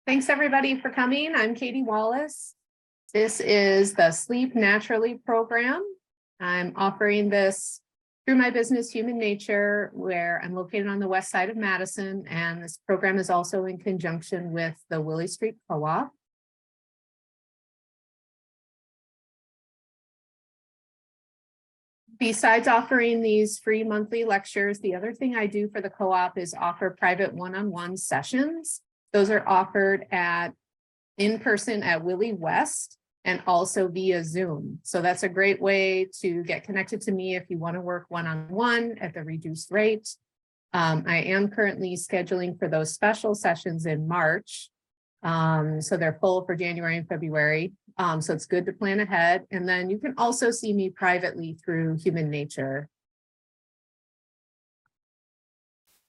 Thanks everybody for coming. I'm Katy Wallace. This is the Sleep Naturally program. I'm offering this through my business, Human Nature, where I'm located on the west side of Madison. And this program is also in conjunction with the Willy Street Co-op. Besides offering these free monthly lectures, the other thing I do for the co-op is offer private one-on-one sessions. Those are offered in person at Willy West and also via Zoom. So that's a great way to get connected to me if you want to work one-on-one at the reduced rate. I am currently scheduling for those special sessions in March. So they're full for January and February. So it's good to plan ahead. And then you can also see me privately through Human Nature.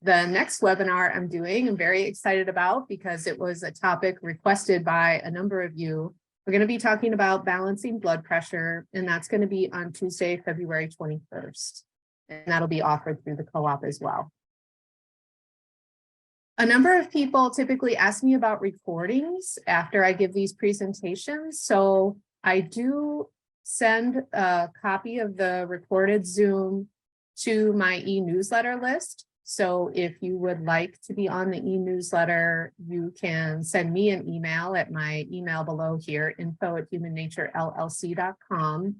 The next webinar I'm doing, I'm very excited about because it was a topic requested by a number of you. We're going to be talking about balancing blood pressure, and that's going to be on Tuesday, February 21st. And that'll be offered through the co-op as well. A number of people typically ask me about recordings after I give these presentations. So I do send a copy of the recorded Zoom to my e-newsletter list. So if you would like to be on the e-newsletter, you can send me an email at my email below here, info@humannaturellc.com.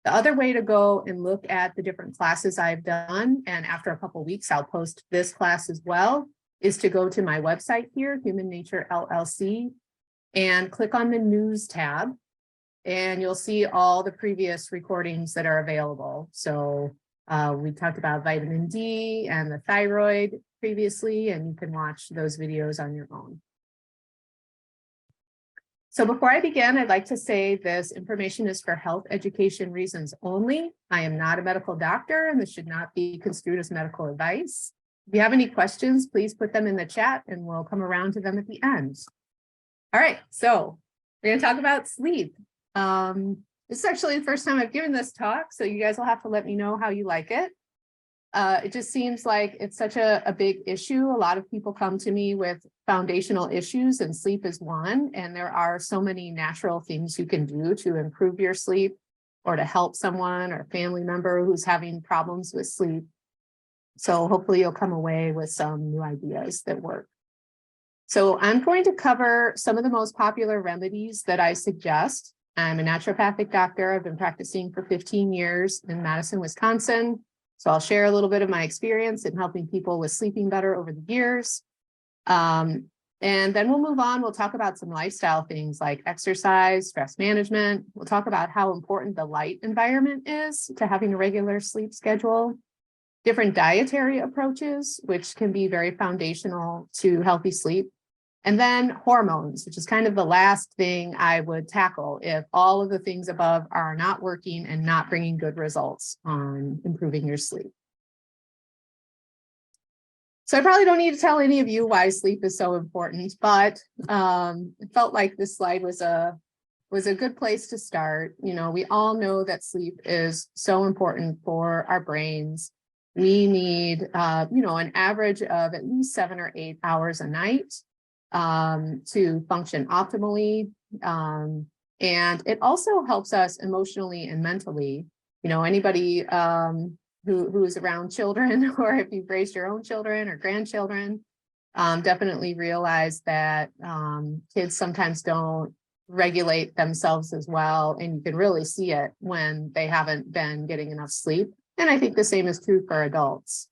The other way to go and look at the different classes I've done, and after a couple of weeks, I'll post this class as well, is to go to my website here, Human Nature LLC, and click on the news tab, and you'll see all the previous recordings that are available. So we talked about vitamin D and the thyroid previously, and you can watch those videos on your own. So before I begin, I'd like to say this information is for health education reasons only. I am not a medical doctor, and this should not be construed as medical advice. If you have any questions, please put them in the chat and we'll come around to them at the end. All right, so we're going to talk about sleep. This is actually the first time I've given this talk, so you guys will have to let me know how you like it. It just seems like it's such a big issue. A lot of people come to me with foundational issues, and sleep is one. And there are so many natural things you can do to improve your sleep or to help someone or family member who's having problems with sleep. So hopefully you'll come away with some new ideas that work. So I'm going to cover some of the most popular remedies that I suggest. I'm a naturopathic doctor. I've been practicing for 15 years in Madison, Wisconsin. So I'll share a little bit of my experience in helping people with sleeping better over the years. And then we'll move on. We'll talk about some lifestyle things like exercise, stress management. We'll talk about how important the light environment is to having a regular sleep schedule. Different dietary approaches, which can be very foundational to healthy sleep. And then hormones, which is kind of the last thing I would tackle if all of the things above are not working and not bringing good results on improving your sleep. So I probably don't need to tell any of you why sleep is so important, but it felt like this slide was a good place to start. You know, we all know that sleep is so important for our brains. We need, an average of at least 7 or 8 hours a night to function optimally. And it also helps us emotionally and mentally. You know, anybody who is around children, or if you've raised your own children or grandchildren, definitely realize that kids sometimes don't regulate themselves as well. And you can really see it when they haven't been getting enough sleep. And I think the same is true for adults.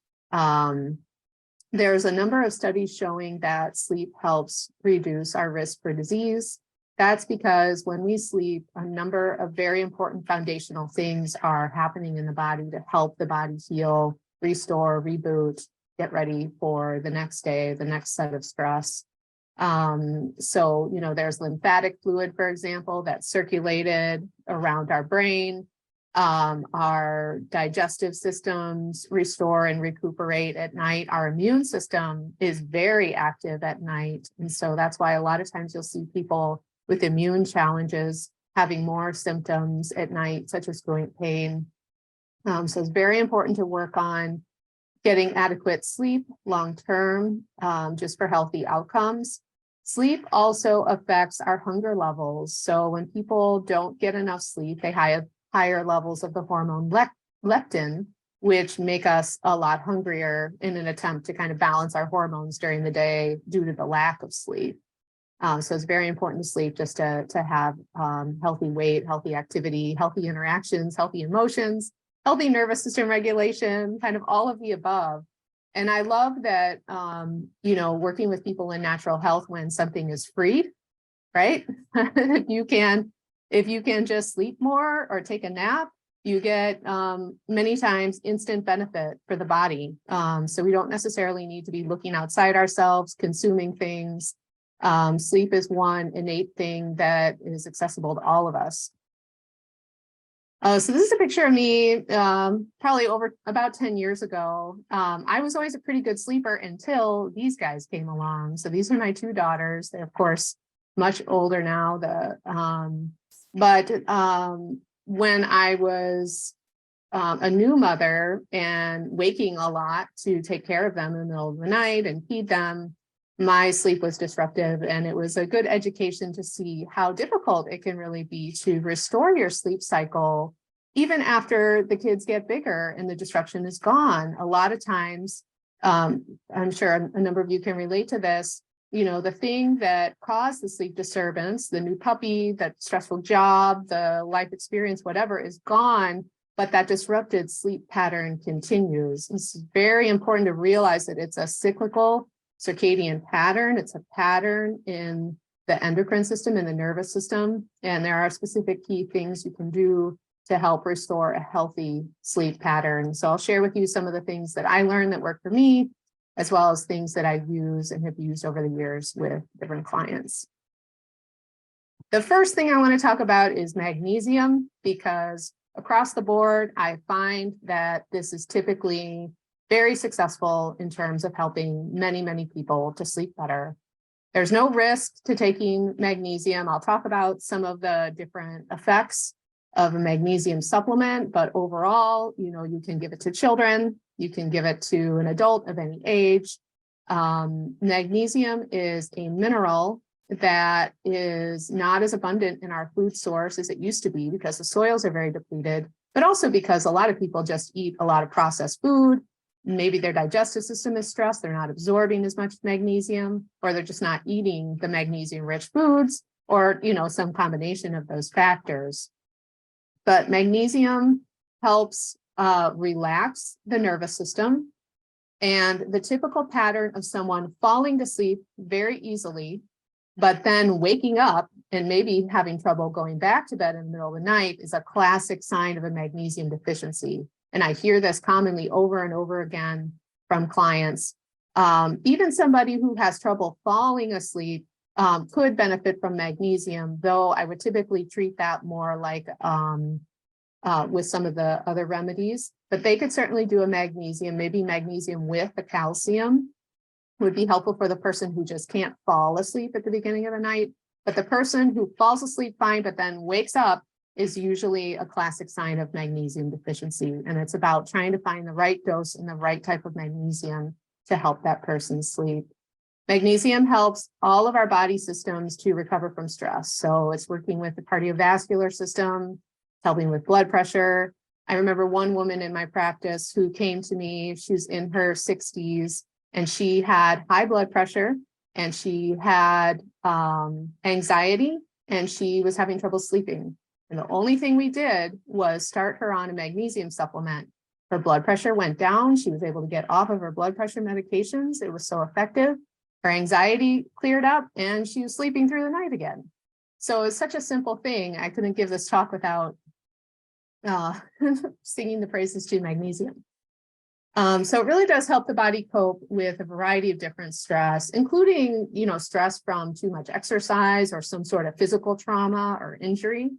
There's a number of studies showing that sleep helps reduce our risk for disease. That's because when we sleep, a number of very important foundational things are happening in the body to help the body heal, restore, reboot, get ready for the next day, the next set of stress. So, there's lymphatic fluid, for example, that's circulated around our brain. Our digestive systems restore and recuperate at night. Our immune system is very active at night. And so that's why a lot of times you'll see people with immune challenges having more symptoms at night, such as joint pain. So it's very important to work on getting adequate sleep long-term, just for healthy outcomes. Sleep also affects our hunger levels. So when people don't get enough sleep, they have higher levels of the hormone leptin, which make us a lot hungrier in an attempt to kind of balance our hormones during the day due to the lack of sleep. So it's very important to sleep just to have healthy weight, healthy activity, healthy interactions, healthy emotions, healthy nervous system regulation, kind of all of the above. And I love that, working with people in natural health when something is free, right? If you can just sleep more or take a nap, you get many times instant benefit for the body. So we don't necessarily need to be looking outside ourselves, consuming things. Sleep is one innate thing that is accessible to all of us. So this is a picture of me probably over about 10 years ago. I was always a pretty good sleeper until these guys came along. So these are my two daughters. They're, of course, much older now. When I was a new mother and waking a lot to take care of them in the middle of the night and feed them, my sleep was disruptive, and it was a good education to see how difficult it can really be to restore your sleep cycle, even after the kids get bigger and the disruption is gone. A lot of times, I'm sure a number of you can relate to this, the thing that caused the sleep disturbance, the new puppy, that stressful job, the life experience, whatever, is gone, but that disrupted sleep pattern continues. It's very important to realize that it's a cyclical circadian pattern. It's a pattern in the endocrine system and the nervous system. And there are specific key things you can do to help restore a healthy sleep pattern. So I'll share with you some of the things that I learned that work for me, as well as things that I use and have used over the years with different clients. The first thing I want to talk about is magnesium, because across the board, I find that this is typically very successful in terms of helping many, many people to sleep better. There's no risk to taking magnesium. I'll talk about some of the different effects of a magnesium supplement, but overall, you can give it to children, you can give it to an adult of any age. Magnesium is a mineral that is not as abundant in our food source as it used to be, because the soils are very depleted, but also because a lot of people just eat a lot of processed food. Maybe their digestive system is stressed, they're not absorbing as much magnesium, or they're just not eating the magnesium-rich foods, or some combination of those factors. But magnesium helps relax the nervous system. And the typical pattern of someone falling to sleep very easily, but then waking up and maybe having trouble going back to bed in the middle of the night, is a classic sign of a magnesium deficiency. And I hear this commonly over and over again from clients. Even somebody who has trouble falling asleep could benefit from magnesium, though I would typically treat that more like with some of the other remedies. But they could certainly do a magnesium, maybe magnesium with a calcium would be helpful for the person who just can't fall asleep at the beginning of the night. But the person who falls asleep fine, but then wakes up, is usually a classic sign of magnesium deficiency. And it's about trying to find the right dose and the right type of magnesium to help that person sleep. Magnesium helps all of our body systems to recover from stress. So it's working with the cardiovascular system, helping with blood pressure. I remember one woman in my practice who came to me, she's in her 60s, and she had high blood pressure, and she had anxiety, and she was having trouble sleeping. And the only thing we did was start her on a magnesium supplement. Her blood pressure went down. She was able to get off of her blood pressure medications. It was so effective. Her anxiety cleared up, and she was sleeping through the night again. So it's such a simple thing. I couldn't give this talk without singing the praises to magnesium. So it really does help the body cope with a variety of different stress, including, stress from too much exercise or some sort of physical trauma or injury.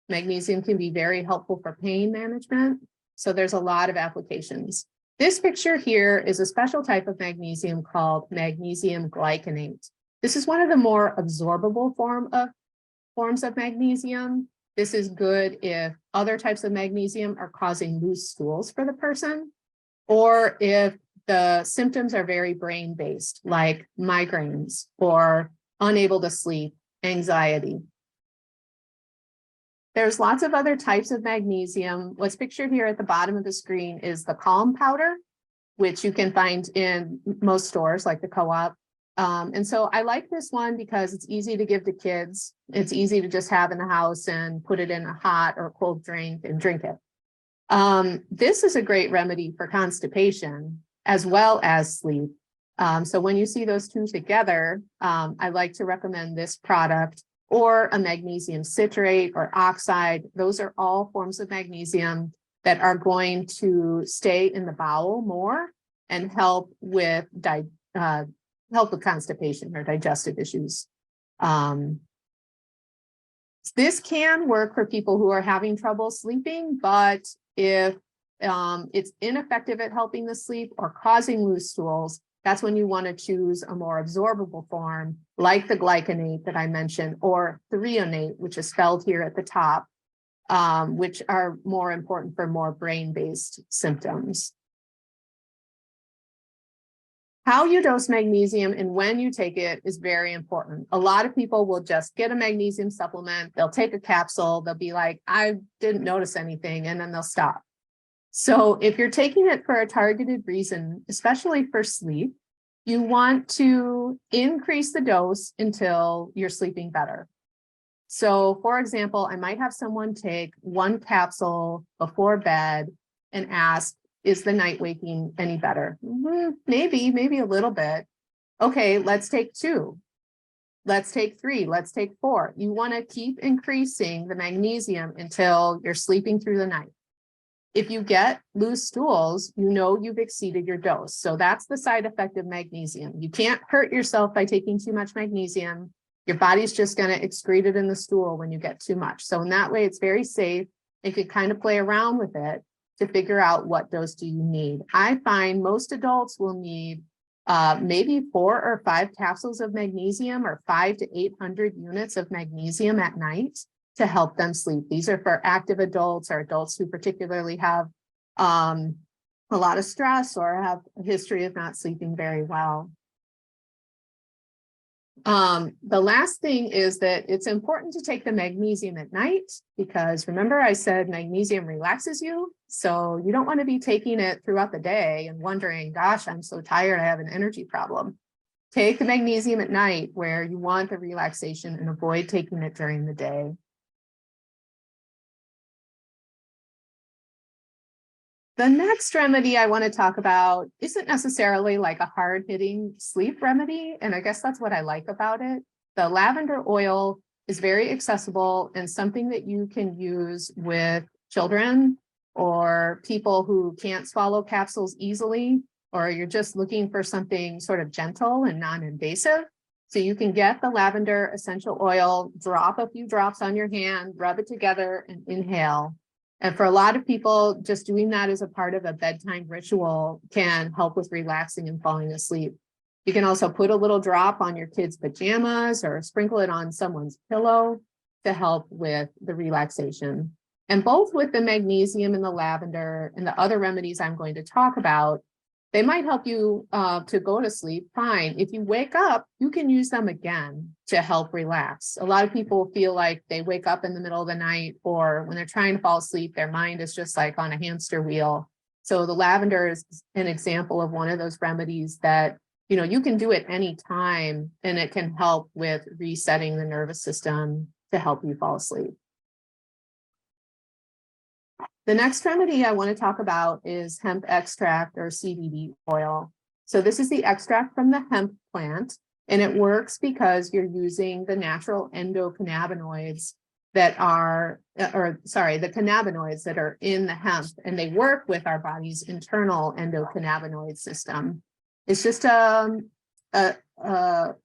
Magnesium can be very helpful for pain management. So there's a lot of applications. This picture here is a special type of magnesium called magnesium glycinate. This is one of the more absorbable forms of magnesium. This is good if other types of magnesium are causing loose stools for the person, or if the symptoms are very brain-based, like migraines or unable to sleep, anxiety. There's lots of other types of magnesium. What's pictured here at the bottom of the screen is the Calm powder, which you can find in most stores like the Co-op. And so I like this one because it's easy to give to kids. It's easy to just have in the house and put it in a hot or cold drink and drink it. This is a great remedy for constipation as well as sleep. So when you see those two together, I like to recommend this product or a magnesium citrate or oxide. Those are all forms of magnesium that are going to stay in the bowel more and help with constipation or digestive issues. This can work for people who are having trouble sleeping, but if it's ineffective at helping the sleep or causing loose stools, that's when you want to choose a more absorbable form like the glycinate that I mentioned, or threonate, which is spelled here at the top, which are more important for more brain-based symptoms. How you dose magnesium and when you take it is very important. A lot of people will just get a magnesium supplement, they'll take a capsule, they'll be like, I didn't notice anything, and then they'll stop. So if you're taking it for a targeted reason, especially for sleep, you want to increase the dose until you're sleeping better. So for example, I might have someone take 1 capsule before bed and ask, is the night waking any better? Maybe a little bit. Okay, let's take 2. Let's take 3, let's take 4. You want to keep increasing the magnesium until you're sleeping through the night. If you get loose stools, you know you've exceeded your dose. So that's the side effect of magnesium. You can't hurt yourself by taking too much magnesium. Your body's just going to excrete it in the stool when you get too much. So in that way, it's very safe. You can kind of play around with it to figure out what dose do you need. I find most adults will need maybe 4 or 5 capsules of magnesium, or 500 to 800 units of magnesium at night to help them sleep. These are for active adults or adults who particularly have a lot of stress or have a history of not sleeping very well. The last thing is that it's important to take the magnesium at night, because remember I said magnesium relaxes you. So you don't want to be taking it throughout the day and wondering, gosh, I'm so tired, I have an energy problem. Take the magnesium at night where you want the relaxation and avoid taking it during the day. The next remedy I want to talk about isn't necessarily like a hard-hitting sleep remedy, and I guess that's what I like about it. The lavender oil is very accessible and something that you can use with children or people who can't swallow capsules easily, or you're just looking for something sort of gentle and non-invasive. So you can get the lavender essential oil, drop a few drops on your hand, rub it together, and inhale. And for a lot of people, just doing that as a part of a bedtime ritual can help with relaxing and falling asleep. You can also put a little drop on your kids' pajamas or sprinkle it on someone's pillow to help with the relaxation. And both with the magnesium and the lavender and the other remedies I'm going to talk about, they might help you to go to sleep fine. If you wake up, you can use them again to help relax. A lot of people feel like they wake up in the middle of the night, or when they're trying to fall asleep, their mind is just like on a hamster wheel. So the lavender is an example of one of those remedies that, you know, you can do at any time, and it can help with resetting the nervous system to help you fall asleep. The next remedy I want to talk about is hemp extract, or CBD oil. So this is the extract from the hemp plant, and it works because you're using the natural endocannabinoids that are, the cannabinoids that are in the hemp, and they work with our body's internal endocannabinoid system. It's just a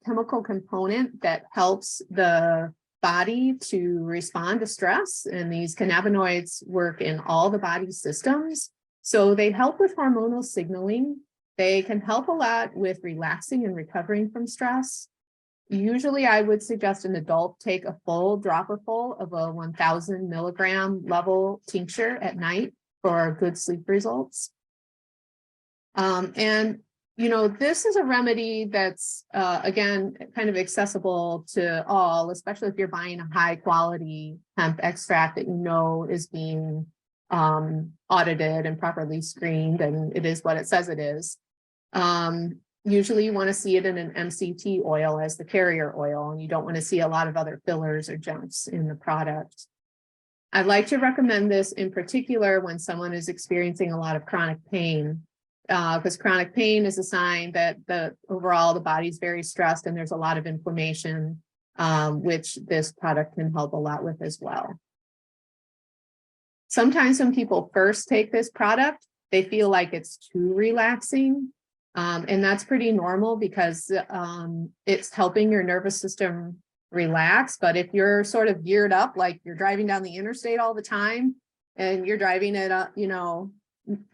chemical component that helps the body to respond to stress, and these cannabinoids work in all the body's systems. So they help with hormonal signaling. They can help a lot with relaxing and recovering from stress. Usually I would suggest an adult take a full dropperful of a 1000 milligram level tincture at night for good sleep results. And This is a remedy that's, again, kind of accessible to all, especially if you're buying a high quality hemp extract that is being audited and properly screened, and it is what it says it is. Usually you want to see it in an MCT oil as the carrier oil, and you don't want to see a lot of other fillers or junks in the product. I'd like to recommend this in particular when someone is experiencing a lot of chronic pain, because chronic pain is a sign that overall the body's very stressed and there's a lot of inflammation, which this product can help a lot with as well. Sometimes when people first take this product, they feel like it's too relaxing. And that's pretty normal because it's helping your nervous system relax. But if you're sort of geared up, like you're driving down the interstate all the time and you're driving at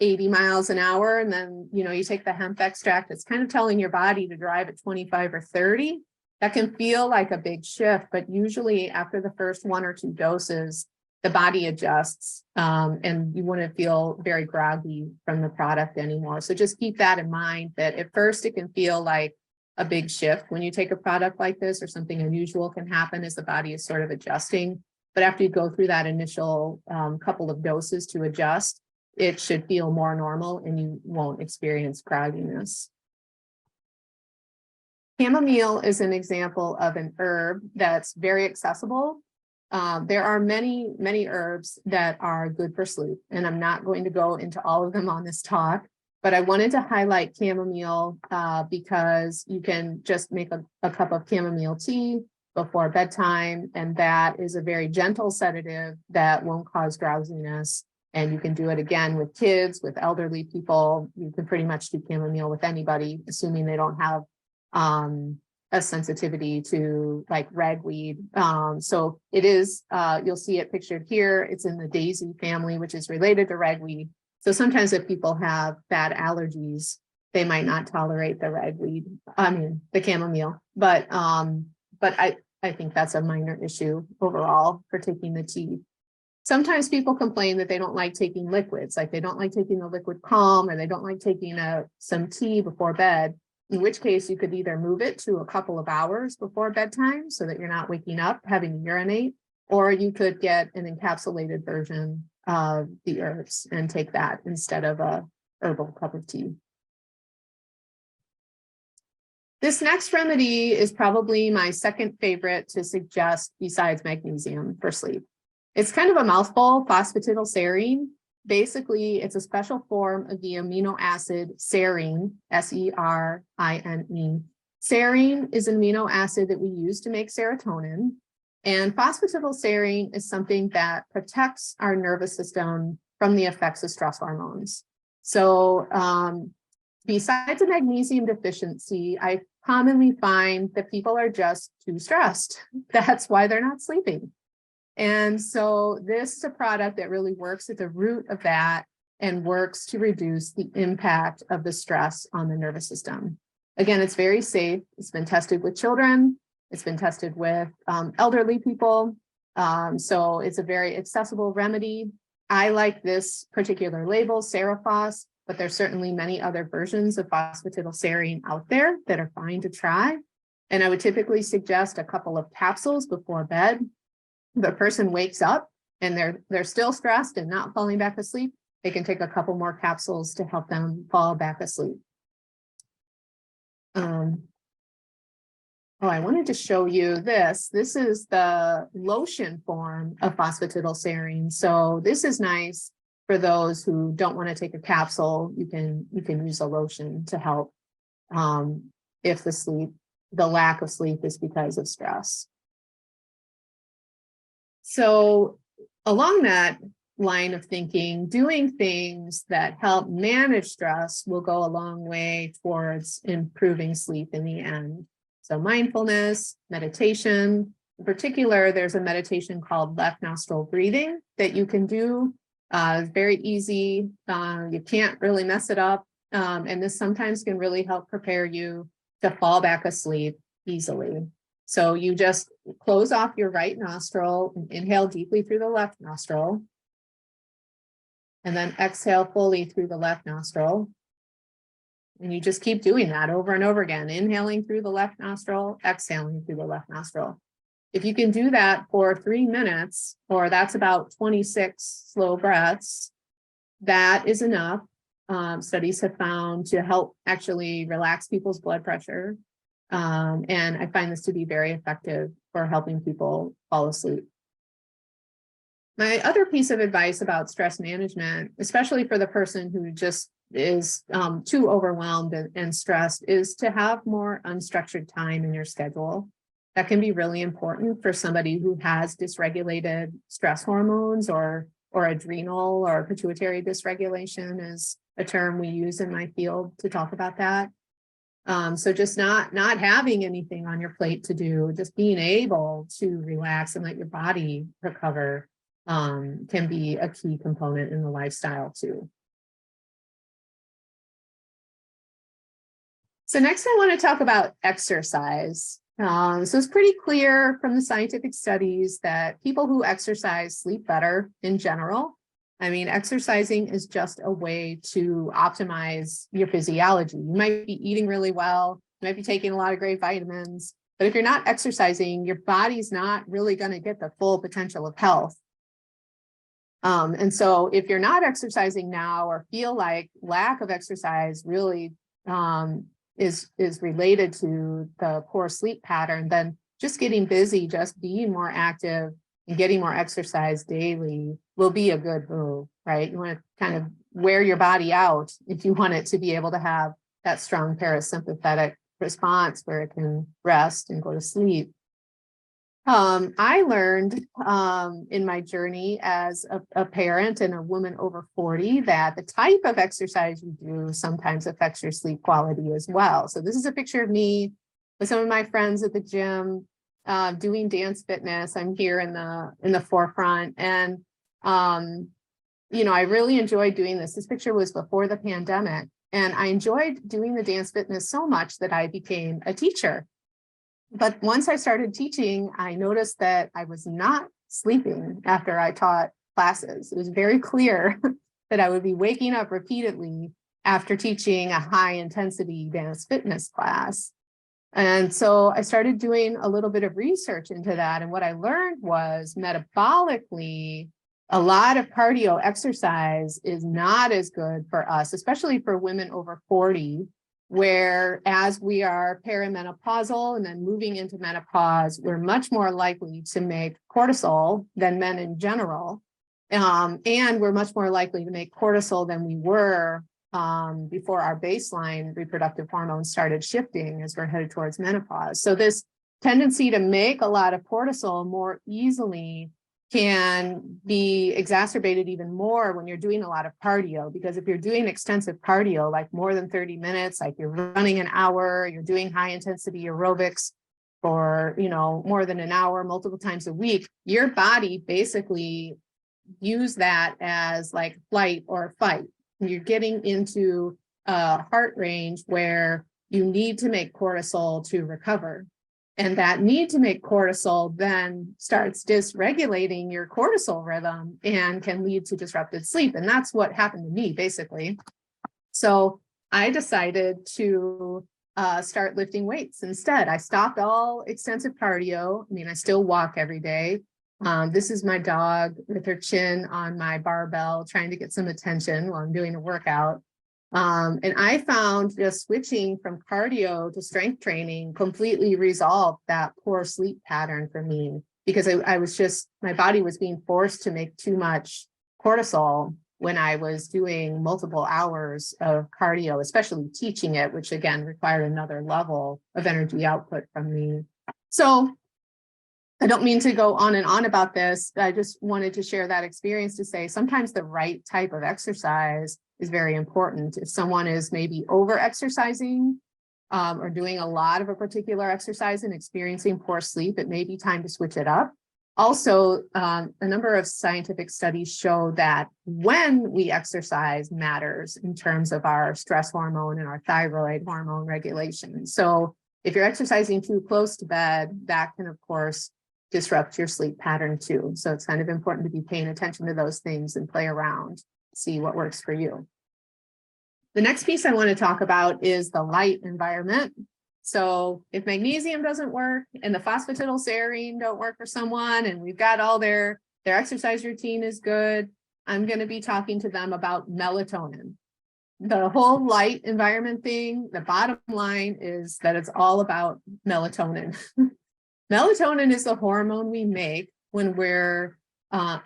80 miles an hour, and then you take the hemp extract, it's kind of telling your body to drive at 25 or 30. That can feel like a big shift, but usually after the first 1 or 2 doses, the body adjusts, and you wouldn't feel very groggy from the product anymore. So just keep that in mind, that at first it can feel like a big shift when you take a product like this, or something unusual can happen as the body is sort of adjusting. But after you go through that initial couple of doses to adjust, it should feel more normal and you won't experience grogginess. Chamomile is an example of an herb that's very accessible. There are many, many herbs that are good for sleep, and I'm not going to go into all of them on this talk, but I wanted to highlight chamomile because you can just make a cup of chamomile tea before bedtime, and that is a very gentle sedative that won't cause drowsiness. And you can do it again with kids, with elderly people. You can pretty much do chamomile with anybody, assuming they don't have a sensitivity to like ragweed. So it is, you'll see it pictured here. It's in the daisy family, which is related to ragweed. So sometimes if people have bad allergies, they might not tolerate the the chamomile. But I think that's a minor issue overall for taking the tea. Sometimes people complain that they don't like taking liquids, like they don't like taking the liquid calm, or they don't like taking some tea before bed, in which case you could either move it to a couple of hours before bedtime so that you're not waking up having to urinate, or you could get an encapsulated version of the herbs and take that instead of a herbal cup of tea. This next remedy is probably my second favorite to suggest besides magnesium for sleep. It's kind of a mouthful, phosphatidylserine. Basically, it's a special form of the amino acid serine, S-E-R-I-N-E. Serine is an amino acid that we use to make serotonin. And phosphatidylserine is something that protects our nervous system from the effects of stress hormones. So besides a magnesium deficiency, I commonly find that people are just too stressed. That's why they're not sleeping. And so this is a product that really works at the root of that and works to reduce the impact of the stress on the nervous system. Again, it's very safe. It's been tested with children. It's been tested with elderly people. So it's a very accessible remedy. I like this particular label, Seraphos, but there's certainly many other versions of phosphatidylserine out there that are fine to try. And I would typically suggest a couple of capsules before bed. The person wakes up and they're still stressed and not falling back asleep, they can take a couple more capsules to help them fall back asleep. I wanted to show you this. This is the lotion form of phosphatidylserine. So this is nice for those who don't want to take a capsule. You can use a lotion to help if the lack of sleep is because of stress. So along that line of thinking, doing things that help manage stress will go a long way towards improving sleep in the end. So mindfulness, meditation, in particular, there's a meditation called left nostril breathing that you can do. It's very easy. You can't really mess it up. And this sometimes can really help prepare you to fall back asleep easily. So you just close off your right nostril and inhale deeply through the left nostril. And then exhale fully through the left nostril. And you just keep doing that over and over again, inhaling through the left nostril, exhaling through the left nostril. If you can do that for 3 minutes, or that's about 26 slow breaths, that is enough. Studies have found to help actually relax people's blood pressure. And I find this to be very effective for helping people fall asleep. My other piece of advice about stress management, especially for the person who just is too overwhelmed and stressed, is to have more unstructured time in your schedule. That can be really important for somebody who has dysregulated stress hormones, or adrenal or pituitary dysregulation is a term we use in my field to talk about that. So just not having anything on your plate to do, just being able to relax and let your body recover can be a key component in the lifestyle too. So next I want to talk about exercise. So it's pretty clear from the scientific studies that people who exercise sleep better in general. I mean, exercising is just a way to optimize your physiology. You might be eating really well, you might be taking a lot of great vitamins, but if you're not exercising, your body's not really going to get the full potential of health. And so if you're not exercising now, or feel like lack of exercise really is related to the poor sleep pattern, then just getting busy, just being more active and getting more exercise daily will be a good move, right? You want to kind of wear your body out if you want it to be able to have that strong parasympathetic response where it can rest and go to sleep. I learned in my journey as a parent and a woman over 40 that the type of exercise you do sometimes affects your sleep quality as well. So this is a picture of me with some of my friends at the gym doing dance fitness. I'm here in the forefront, and you know, I really enjoyed doing this. This picture was before the pandemic, and I enjoyed doing the dance fitness so much that I became a teacher. But once I started teaching, I noticed that I was not sleeping after I taught classes. It was very clear that I would be waking up repeatedly after teaching a high intensity dance fitness class. And so I started doing a little bit of research into that. And what I learned was metabolically, a lot of cardio exercise is not as good for us, especially for women over 40. Where as we are perimenopausal and then moving into menopause, we're much more likely to make cortisol than men in general. And we're much more likely to make cortisol than we were before our baseline reproductive hormones started shifting as we're headed towards menopause. So this tendency to make a lot of cortisol more easily can be exacerbated even more when you're doing a lot of cardio, because if you're doing extensive cardio, like more than 30 minutes, like you're running an hour, you're doing high intensity aerobics for, you know, more than an hour, multiple times a week, your body basically use that as like flight or fight. You're getting into a heart range where you need to make cortisol to recover. And that need to make cortisol then starts dysregulating your cortisol rhythm and can lead to disrupted sleep. And that's what happened to me, basically. So I decided to start lifting weights instead. I stopped all extensive cardio. I mean, I still walk every day. This is my dog with her chin on my barbell, trying to get some attention while I'm doing a workout. And I found just switching from cardio to strength training completely resolved that poor sleep pattern for me, because I was just, my body was being forced to make too much cortisol when I was doing multiple hours of cardio, especially teaching it, which again required another level of energy output from me. So I don't mean to go on and on about this. I just wanted to share that experience to say sometimes the right type of exercise is very important. If someone is maybe over exercising or doing a lot of a particular exercise and experiencing poor sleep, it may be time to switch it up. Also, a number of scientific studies show that when we exercise matters in terms of our stress hormone and our thyroid hormone regulation. So if you're exercising too close to bed, that can, of course, disrupt your sleep pattern too. So it's kind of important to be paying attention to those things and play around, see what works for you. The next piece I want to talk about is the light environment. So if magnesium doesn't work and the phosphatidylserine don't work for someone, and we've got all their exercise routine is good, I'm going to be talking to them about melatonin. The whole light environment thing, the bottom line is that it's all about melatonin. Melatonin is the hormone we make when we're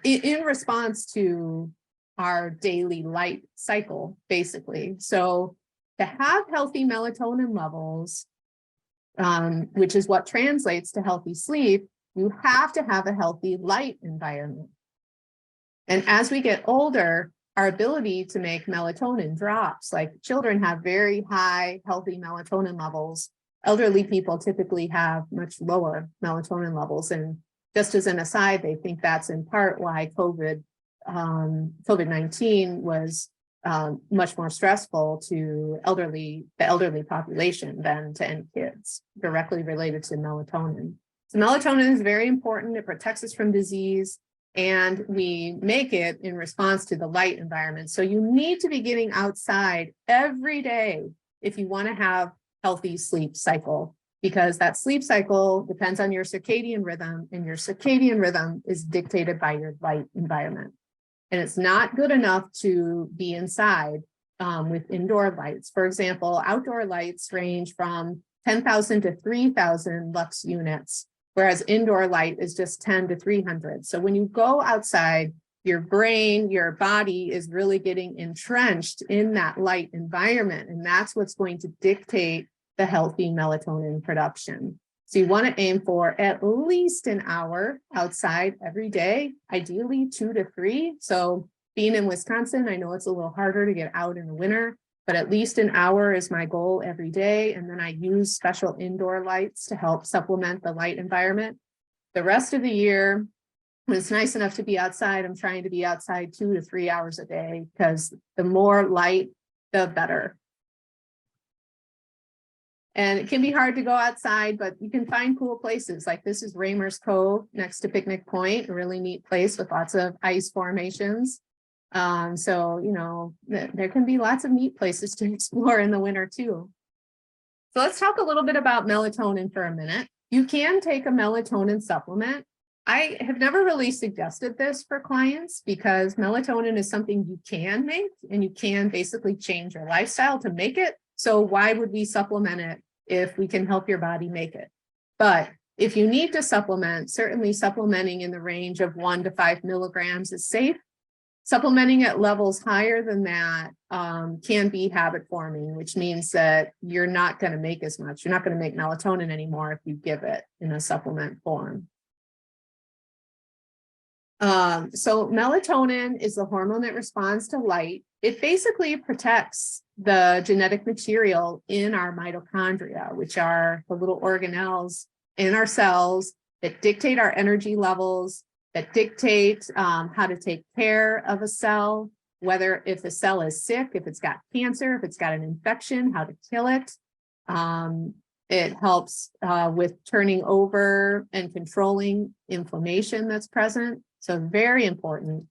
in response to our daily light cycle, basically. So to have healthy melatonin levels, which is what translates to healthy sleep, you have to have a healthy light environment. And as we get older, our ability to make melatonin drops. Like children have very high, healthy melatonin levels. Elderly people typically have much lower melatonin levels. And just as an aside, they think that's in part why COVID-19 was much more stressful to the elderly population than to any kids, directly related to melatonin. So melatonin is very important. It protects us from disease, and we make it in response to the light environment. So you need to be getting outside every day if you want to have healthy sleep cycle, because that sleep cycle depends on your circadian rhythm, and your circadian rhythm is dictated by your light environment. And it's not good enough to be inside with indoor lights. For example, outdoor lights range from 10,000 to 3,000 lux units, whereas indoor light is just 10 to 300. So when you go outside, your brain, your body is really getting entrenched in that light environment. And that's what's going to dictate the healthy melatonin production. So you want to aim for at least an hour outside every day, ideally 2 to 3. So being in Wisconsin, I know it's a little harder to get out in the winter, but at least an hour is my goal every day. And then I use special indoor lights to help supplement the light environment. The rest of the year, when it's nice enough to be outside, I'm trying to be outside 2 to 3 hours a day, because the more light, the better. And it can be hard to go outside, but you can find cool places. Like this is Raymer's Cove next to Picnic Point, a really neat place with lots of ice formations. So, you know, there can be lots of neat places to explore in the winter too. So let's talk a little bit about melatonin for a minute. You can take a melatonin supplement. I have never really suggested this for clients because melatonin is something you can make, and you can basically change your lifestyle to make it. So why would we supplement it if we can help your body make it? But if you need to supplement, certainly supplementing in the range of 1 to 5 milligrams is safe. Supplementing at levels higher than that can be habit forming, which means that you're not going to make as much. You're not going to make melatonin anymore if you give it in a supplement form. So melatonin is the hormone that responds to light. It basically protects the genetic material in our mitochondria, which are the little organelles in our cells that dictate our energy levels, that dictate how to take care of a cell, whether if the cell is sick, if it's got cancer, if it's got an infection, how to kill it. It helps with turning over and controlling inflammation that's present. So very important.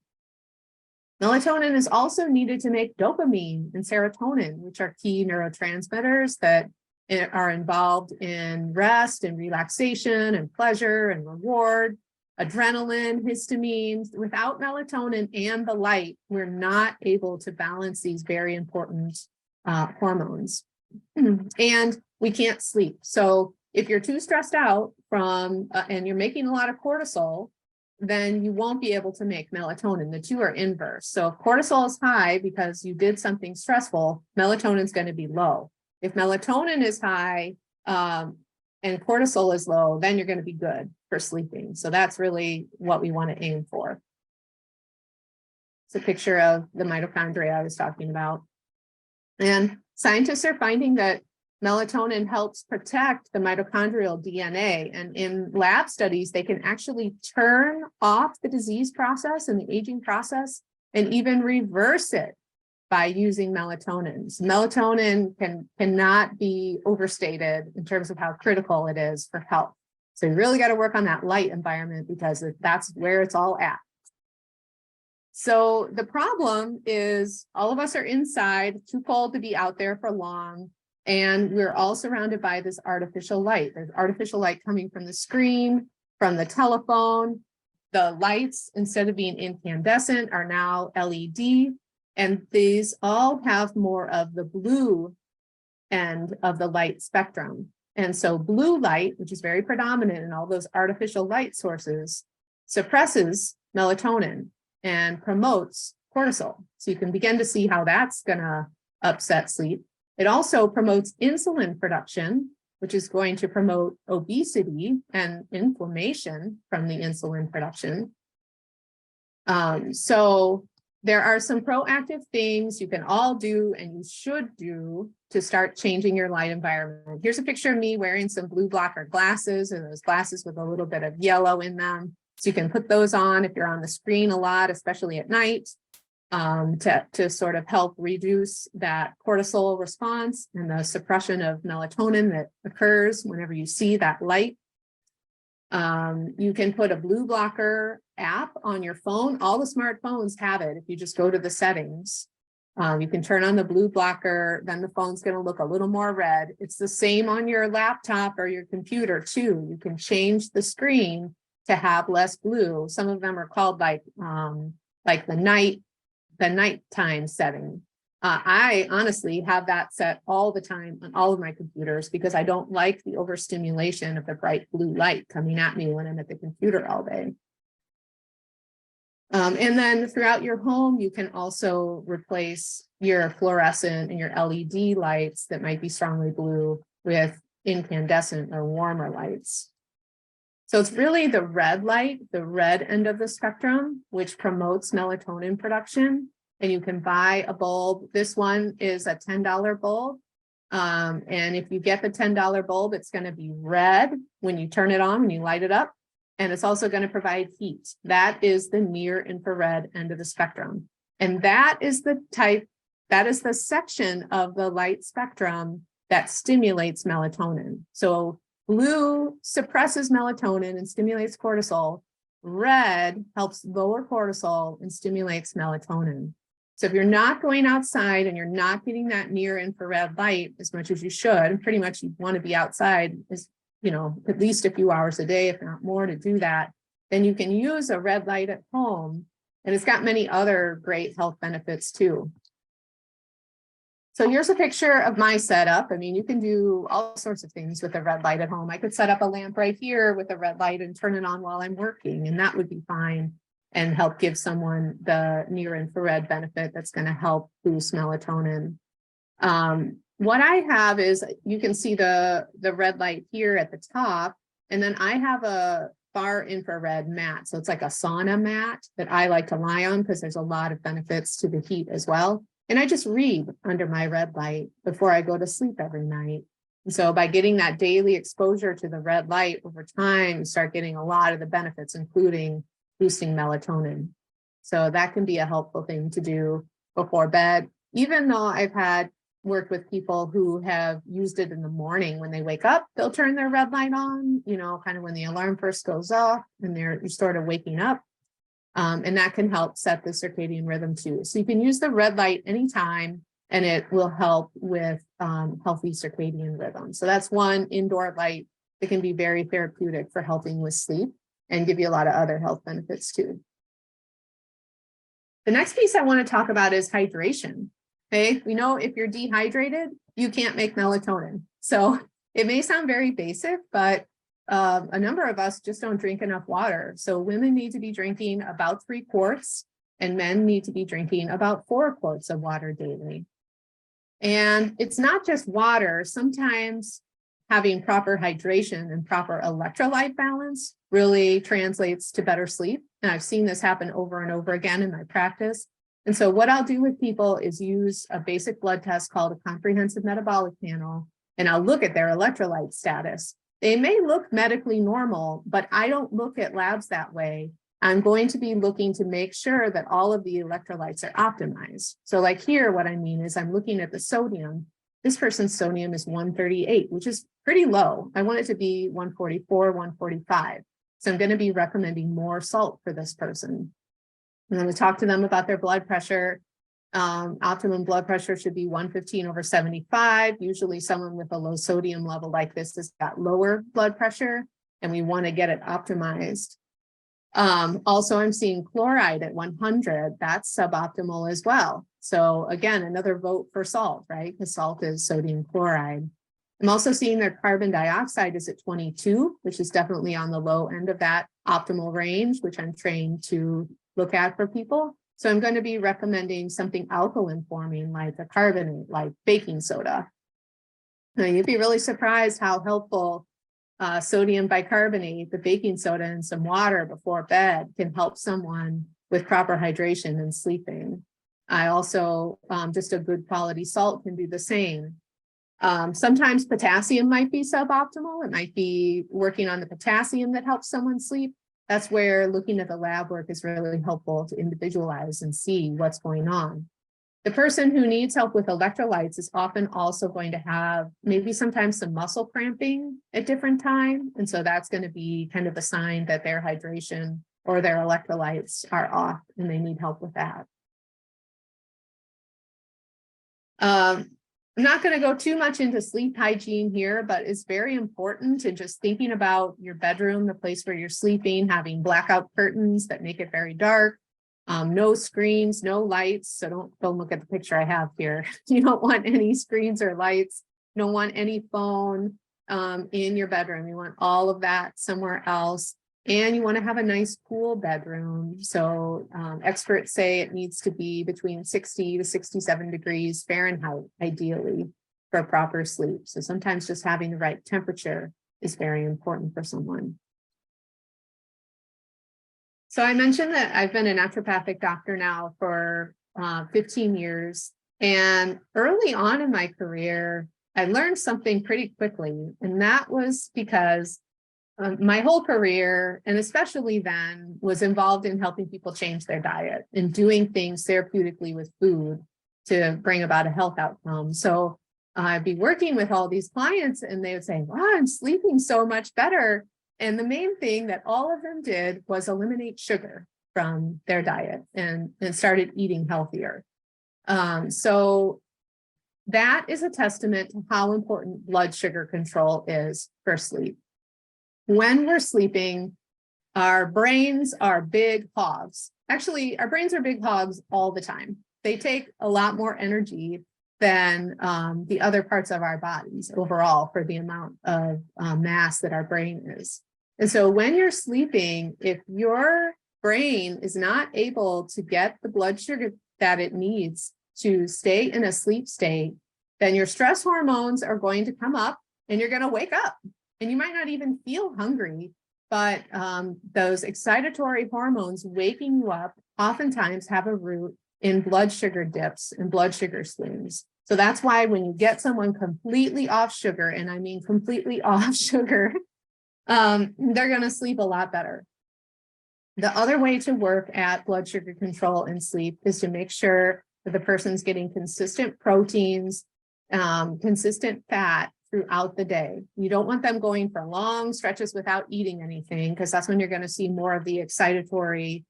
Melatonin is also needed to make dopamine and serotonin, which are key neurotransmitters that are involved in rest and relaxation and pleasure and reward. Adrenaline, histamine. Without melatonin and the light, we're not able to balance these very important hormones. And we can't sleep. So if you're too stressed out from and you're making a lot of cortisol, then you won't be able to make melatonin. The two are inverse. So if cortisol is high because you did something stressful, melatonin is going to be low. If melatonin is high and cortisol is low, then you're going to be good for sleeping. So that's really what we want to aim for. It's a picture of the mitochondria I was talking about. And scientists are finding that melatonin helps protect the mitochondrial DNA. And in lab studies, they can actually turn off the disease process and the aging process and even reverse it by using melatonin. So melatonin cannot be overstated in terms of how critical it is for health. So you really got to work on that light environment because that's where it's all at. So the problem is all of us are inside, too cold to be out there for long. And we're all surrounded by this artificial light. There's artificial light coming from the screen, from the telephone. The lights, instead of being incandescent, are now LED. And these all have more of the blue end of the light spectrum. And so blue light, which is very predominant in all those artificial light sources, suppresses melatonin and promotes cortisol. So you can begin to see how that's going to upset sleep. It also promotes insulin production, which is going to promote obesity and inflammation from the insulin production. So there are some proactive things you can all do and you should do to start changing your light environment. Here's a picture of me wearing some blue blocker glasses, and those glasses with a little bit of yellow in them. So you can put those on if you're on the screen a lot, especially at night, to sort of help reduce that cortisol response and the suppression of melatonin that occurs whenever you see that light. You can put a blue blocker app on your phone. All the smartphones have it. If you just go to the settings, you can turn on the blue blocker, then the phone's going to look a little more red. It's the same on your laptop or your computer too. You can change the screen to have less blue. Some of them are called like the nighttime setting. I honestly have that set all the time on all of my computers because I don't like the overstimulation of the bright blue light coming at me when I'm at the computer all day. And then throughout your home, you can also replace your fluorescent and your LED lights that might be strongly blue with incandescent or warmer lights. So it's really the red light, the red end of the spectrum, which promotes melatonin production. And you can buy a bulb. This one is a $10 bulb. And if you get the $10 bulb, it's going to be red when you turn it on, when you light it up. And it's also going to provide heat. That is the near infrared end of the spectrum. And that is the section of the light spectrum that stimulates melatonin. So blue suppresses melatonin and stimulates cortisol. Red helps lower cortisol and stimulates melatonin. So if you're not going outside and you're not getting that near infrared light as much as you should, and pretty much you want to be outside at least a few hours a day, if not more, to do that, then you can use a red light at home. And it's got many other great health benefits too. So here's a picture of my setup. I mean, you can do all sorts of things with a red light at home. I could set up a lamp right here with a red light and turn it on while I'm working, and that would be fine and help give someone the near infrared benefit that's going to help boost melatonin. What I have is, you can see the red light here at the top, and then I have a far infrared mat. So it's like a sauna mat that I like to lie on because there's a lot of benefits to the heat as well. And I just read under my red light before I go to sleep every night. And so by getting that daily exposure to the red light over time, you start getting a lot of the benefits, including boosting melatonin. So that can be a helpful thing to do before bed, even though I've worked with people who have used it in the morning. When they wake up, they'll turn their red light on, kind of when the alarm first goes off and you're sort of waking up. And that can help set the circadian rhythm too. So you can use the red light anytime, and it will help with healthy circadian rhythm. So that's one indoor light that can be very therapeutic for helping with sleep and give you a lot of other health benefits too. The next piece I want to talk about is hydration. Okay, we know if you're dehydrated, you can't make melatonin. So it may sound very basic, but a number of us just don't drink enough water. So women need to be drinking about 3 quarts, and men need to be drinking about 4 quarts of water daily. And it's not just water. Sometimes having proper hydration and proper electrolyte balance really translates to better sleep. And I've seen this happen over and over again in my practice. And so what I'll do with people is use a basic blood test called a comprehensive metabolic panel, and I'll look at their electrolyte status. They may look medically normal, but I don't look at labs that way. I'm going to be looking to make sure that all of the electrolytes are optimized. So like here, what I mean is I'm looking at the sodium. This person's sodium is 138, which is pretty low. I want it to be 144, 145. So I'm going to be recommending more salt for this person. And then we talk to them about their blood pressure. Optimum blood pressure should be 115/75. Usually someone with a low sodium level like this has got lower blood pressure, and we want to get it optimized. Also, I'm seeing chloride at 100. That's suboptimal as well. So again, another vote for salt, right? Because salt is sodium chloride. I'm also seeing their carbon dioxide is at 22, which is definitely on the low end of that optimal range, which I'm trained to look at for people. So I'm going to be recommending something alkaline forming like a carbonate, like baking soda. Now, you'd be really surprised how helpful sodium bicarbonate, the baking soda, and some water before bed can help someone with proper hydration and sleeping. I also, just a good quality salt can do the same. Sometimes potassium might be suboptimal. It might be working on the potassium that helps someone sleep. That's where looking at the lab work is really helpful to individualize and see what's going on. The person who needs help with electrolytes is often also going to have maybe sometimes some muscle cramping at different times. And so that's going to be kind of a sign that their hydration or their electrolytes are off and they need help with that. I'm not going to go too much into sleep hygiene here, but it's very important in just thinking about your bedroom, the place where you're sleeping, having blackout curtains that make it very dark, no screens, no lights. So don't look at the picture I have here. You don't want any screens or lights. You don't want any phone in your bedroom. You want all of that somewhere else. And you want to have a nice cool bedroom. So experts say it needs to be between 60 to 67 degrees Fahrenheit, ideally, for proper sleep. So sometimes just having the right temperature is very important for someone. So I mentioned that I've been a naturopathic doctor now for 15 years. And early on in my career, I learned something pretty quickly. And that was because my whole career, and especially then, was involved in helping people change their diet and doing things therapeutically with food to bring about a health outcome. So I'd be working with all these clients and they would say, wow, I'm sleeping so much better. And the main thing that all of them did was eliminate sugar from their diet and started eating healthier. So that is a testament to how important blood sugar control is for sleep. When we're sleeping, our brains are big hogs. Actually, our brains are big hogs all the time. They take a lot more energy than the other parts of our bodies overall for the amount of mass that our brain is. And so when you're sleeping, if your brain is not able to get the blood sugar that it needs to stay in a sleep state, then your stress hormones are going to come up and you're going to wake up. And you might not even feel hungry, but those excitatory hormones waking you up oftentimes have a root in blood sugar dips and blood sugar swings. So that's why when you get someone completely off sugar, and I mean completely off sugar, they're going to sleep a lot better. The other way to work at blood sugar control and sleep is to make sure that the person's getting consistent proteins, consistent fat throughout the day. You don't want them going for long stretches without eating anything, because that's when you're going to see more of the excitatory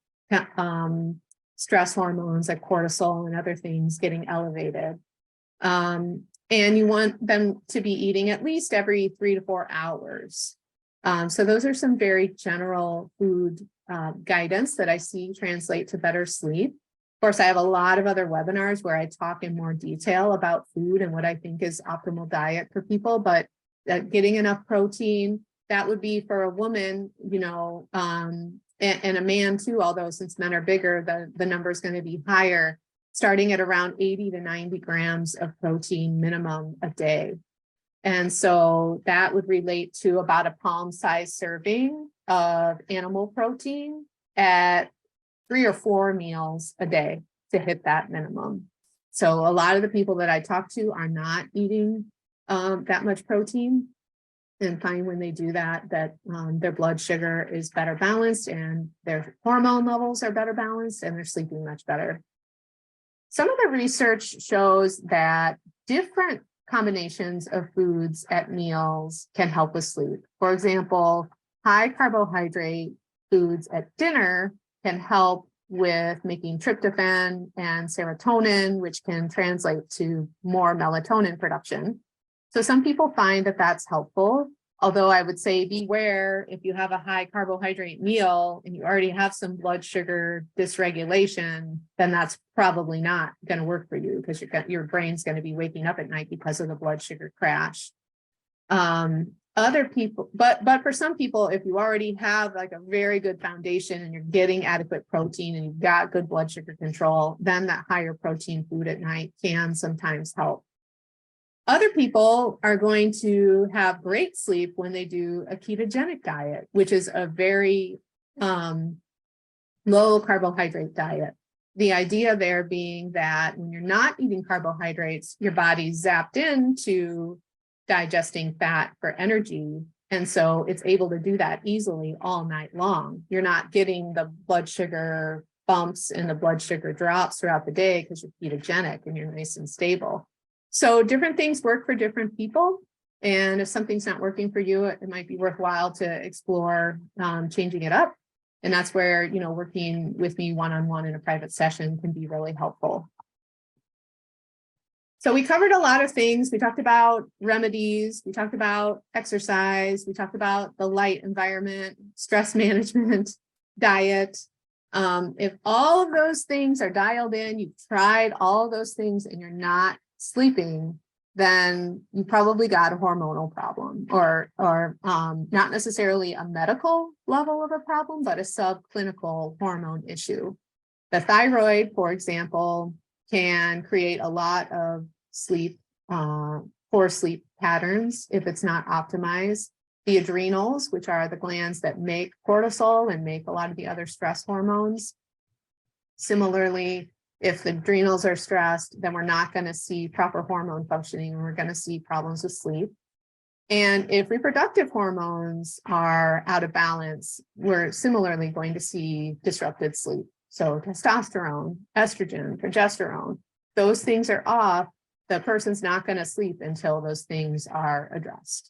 stress hormones like cortisol and other things getting elevated. And you want them to be eating at least every 3 to 4 hours. So those are some very general food guidance that I see translate to better sleep. Of course, I have a lot of other webinars where I talk in more detail about food and what I think is optimal diet for people, but getting enough protein, that would be for a woman, you know, and a man too, although since men are bigger, the number is going to be higher, starting at around 80 to 90 grams of protein minimum a day. And so that would relate to about a palm-sized serving of animal protein at 3 or 4 meals a day to hit that minimum. So a lot of the people that I talk to are not eating that much protein, and find when they do that, their blood sugar is better balanced and their hormone levels are better balanced and they're sleeping much better. Some of the research shows that different combinations of foods at meals can help with sleep. For example, high carbohydrate foods at dinner can help with making tryptophan and serotonin, which can translate to more melatonin production. So some people find that that's helpful, although I would say beware if you have a high carbohydrate meal and you already have some blood sugar dysregulation, then that's probably not going to work for you because your brain's going to be waking up at night because of the blood sugar crash. Other people, but for some people, if you already have like a very good foundation and you're getting adequate protein and you've got good blood sugar control, then that higher protein food at night can sometimes help. Other people are going to have great sleep when they do a ketogenic diet, which is a very low carbohydrate diet. The idea there being that when you're not eating carbohydrates, your body's zapped into digesting fat for energy. And so it's able to do that easily all night long. You're not getting the blood sugar bumps and the blood sugar drops throughout the day because you're ketogenic and you're nice and stable. So different things work for different people. And if something's not working for you, it might be worthwhile to explore changing it up. And that's where, working with me one-on-one in a private session can be really helpful. So we covered a lot of things. We talked about remedies, we talked about exercise, we talked about the light environment, stress management, diet. If all of those things are dialed in, you've tried all of those things and you're not sleeping, then you probably got a hormonal problem or not necessarily a medical level of a problem, but a subclinical hormone issue. The thyroid, for example, can create a lot of sleep, poor sleep patterns if it's not optimized. The adrenals, which are the glands that make cortisol and make a lot of the other stress hormones. Similarly, if the adrenals are stressed, then we're not going to see proper hormone functioning and we're going to see problems with sleep. And if reproductive hormones are out of balance, we're similarly going to see disrupted sleep. So testosterone, estrogen, progesterone, those things are off. The person's not going to sleep until those things are addressed.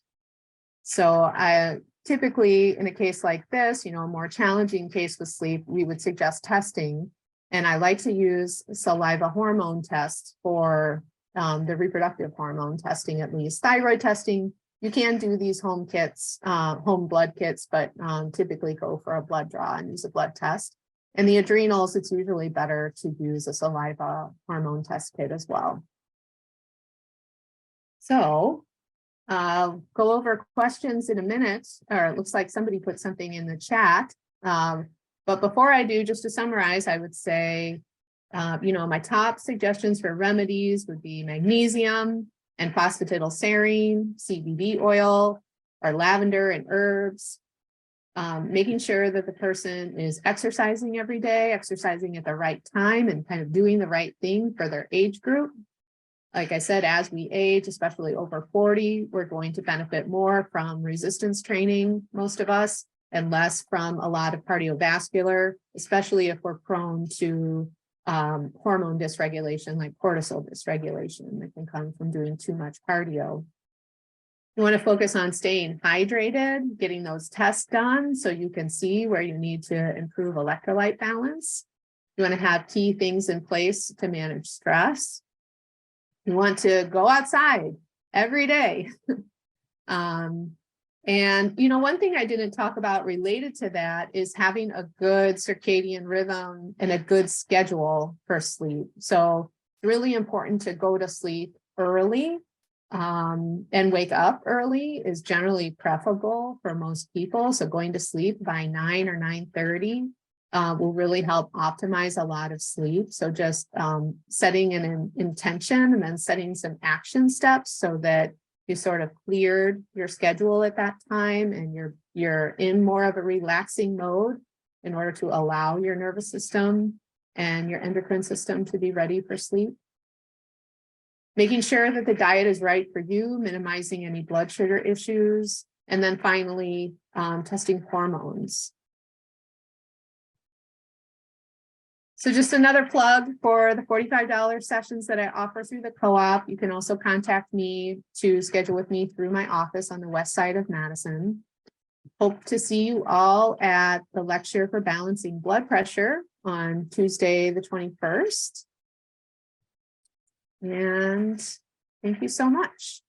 So I typically, in a case like this, a more challenging case with sleep, we would suggest testing. And I like to use saliva hormone tests for the reproductive hormone testing, at least. Thyroid testing, you can do these home kits, home blood kits, but typically go for a blood draw and use a blood test. And the adrenals, it's usually better to use a saliva hormone test kit as well. So I'll go over questions in a minute, or it looks like somebody put something in the chat. But before I do, just to summarize, I would say, my top suggestions for remedies would be magnesium and phosphatidylserine, CBD oil, or lavender and herbs. Making sure that the person is exercising every day, exercising at the right time, and kind of doing the right thing for their age group. Like I said, as we age, especially over 40, we're going to benefit more from resistance training, most of us, and less from a lot of cardiovascular, especially if we're prone to hormone dysregulation, like cortisol dysregulation that can come from doing too much cardio. You want to focus on staying hydrated, getting those tests done so you can see where you need to improve electrolyte balance. You want to have key things in place to manage stress. You want to go outside every day. And, one thing I didn't talk about related to that is having a good circadian rhythm and a good schedule for sleep. So it's really important to go to sleep early and wake up early is generally preferable for most people. So going to sleep by 9 or 9:30 will really help optimize a lot of sleep. So just setting an intention and then setting some action steps so that you sort of cleared your schedule at that time and you're in more of a relaxing mode in order to allow your nervous system and your endocrine system to be ready for sleep. Making sure that the diet is right for you, minimizing any blood sugar issues, and then finally testing hormones. So just another plug for the $45 sessions that I offer through the co-op. You can also contact me to schedule with me through my office on the west side of Madison. Hope to see you all at the lecture for balancing blood pressure on Tuesday, the 21st. And thank you so much.